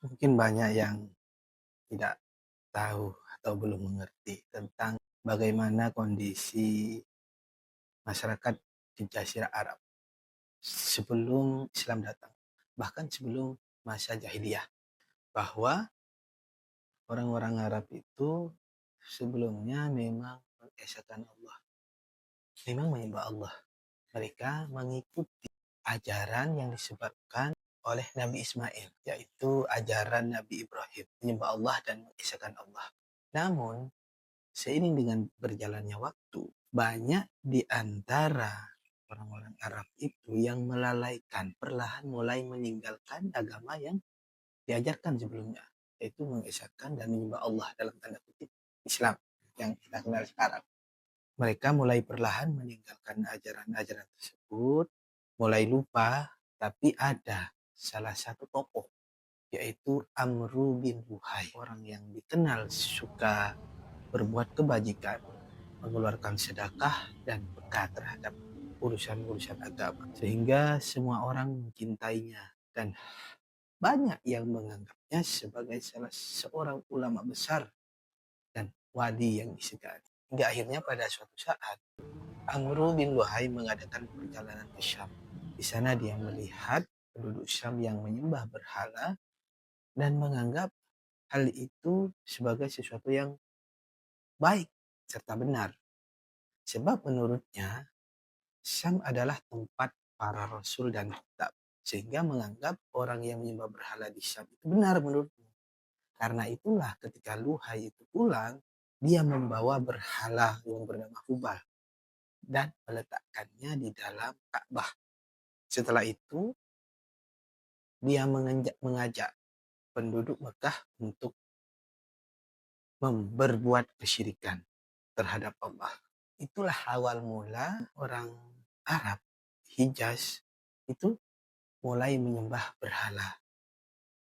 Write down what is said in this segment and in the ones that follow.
Mungkin banyak yang tidak tahu atau belum mengerti tentang bagaimana kondisi masyarakat di Jazirah Arab sebelum Islam datang, bahkan sebelum masa jahiliyah, bahwa orang-orang Arab itu sebelumnya memang mengesahkan Allah, memang menyembah Allah. Mereka mengikuti ajaran yang disebutkan oleh Nabi Ismail, yaitu ajaran Nabi Ibrahim, menyembah Allah dan mengesahkan Allah. Namun, seiring dengan berjalannya waktu, banyak di antara orang-orang Arab itu yang melalaikan, perlahan mulai meninggalkan agama yang diajarkan sebelumnya, yaitu mengesahkan dan menyembah Allah dalam tanda kutip Islam yang kita kenal sekarang. Mereka mulai perlahan meninggalkan ajaran-ajaran tersebut, mulai lupa, tapi ada salah satu tokoh, yaitu Amru bin Luhai, orang yang dikenal suka berbuat kebajikan, mengeluarkan sedekah dan peka terhadap urusan-urusan agama, sehingga semua orang mencintainya dan banyak yang menganggapnya sebagai salah seorang ulama besar dan wali yang disegani. Hingga akhirnya pada suatu saat Amru bin Luhai mengadakan perjalanan ke Syam. Di sana dia melihat penduduk Syam yang menyembah berhala dan menganggap hal itu sebagai sesuatu yang baik serta benar. Sebab menurutnya Syam adalah tempat para rasul dan kitab. Sehingga menganggap orang yang menyembah berhala di Syam itu benar menurutnya. Karena itulah ketika Luhai itu pulang, dia membawa berhala yang bernama Hubal dan meletakkannya di dalam Ka'bah. Setelah itu, dia mengajak penduduk Mekah untuk berbuat kesyirikan terhadap Allah. Itulah awal mula orang Arab Hijaz itu mulai menyembah berhala.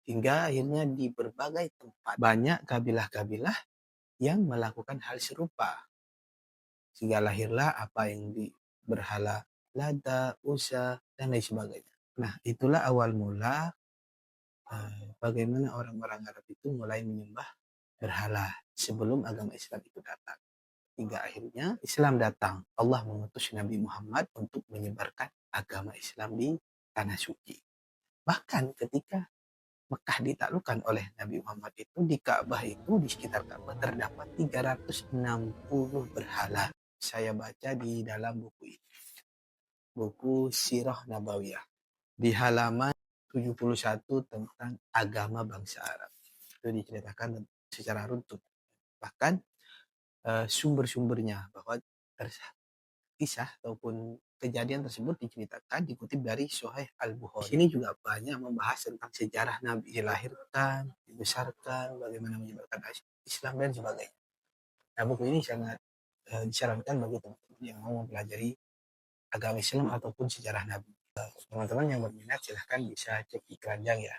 Hingga akhirnya di berbagai tempat banyak kabilah-kabilah yang melakukan hal serupa. Sehingga lahirlah apa yang di berhala Lata, Uzza, dan lain sebagainya. Nah, itulah awal mula bagaimana orang-orang Arab itu mulai menyembah berhala sebelum agama Islam itu datang. Hingga akhirnya Islam datang. Allah mengutus Nabi Muhammad untuk menyebarkan agama Islam di tanah suci. Bahkan ketika Mekah ditaklukkan oleh Nabi Muhammad itu, di Ka'bah itu, di sekitar Ka'bah terdapat 360 berhala. Saya baca di dalam buku ini, buku Sirah Nabawiyah, di halaman 71 tentang agama bangsa Arab. Itu diceritakan secara runtut. Bahkan sumber-sumbernya bahwa kisah ataupun kejadian tersebut diceritakan dikutip dari Sahih Al-Bukhari. Sini juga banyak membahas tentang sejarah Nabi dilahirkan, dibesarkan, bagaimana menyebarkan Islam dan sebagainya. Nah, buku ini sangat disarankan bagi teman-teman yang mau mempelajari agama Islam ataupun sejarah Nabi. Teman-teman yang berminat silahkan bisa cek di keranjang ya.